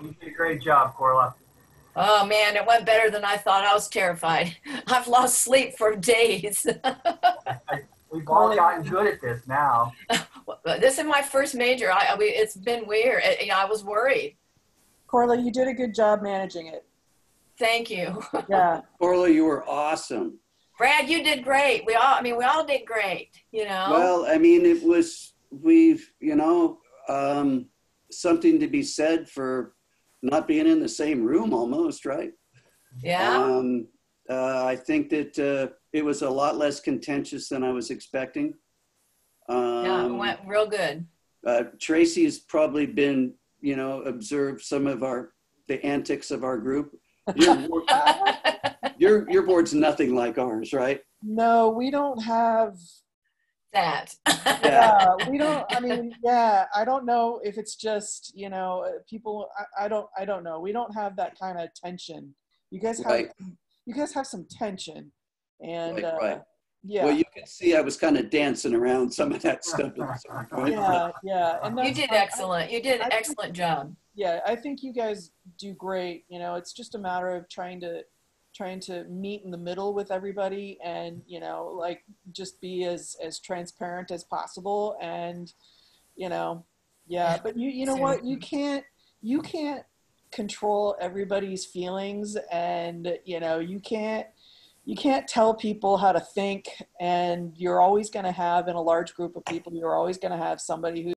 You did a great job, Corla. Oh man, it went better than I thought. I was terrified. I've lost sleep for days. We've all gotten good at this now. This is my first major. It's been weird. I was worried. Corla, you did a good job managing it. Thank you. Yeah. Corla, you were awesome. Brad, you did great. We all did great, you know. Well, I mean, something to be said for not being in the same room almost, right? Yeah. I think that it was a lot less contentious than I was expecting. Yeah, it went real good. Tracy has probably been, observed some of the antics of our group. Your board's nothing like ours, right? No, we don't have that. Yeah, we don't, I mean, yeah, I don't know if it's just, people, I don't know. We don't have that kind of tension. You guys have, right. You guys have some tension, and right. Yeah. Well, you can see I was kind of dancing around some of that stuff. Yeah. And you did excellent. You did an excellent job. Yeah, I think you guys do great. It's just a matter of trying to meet in the middle with everybody, and just be as transparent as possible. And but you know what, you can't control everybody's feelings, and you can't tell people how to think, and you're always going to have, in a large group of people, you're always going to have somebody who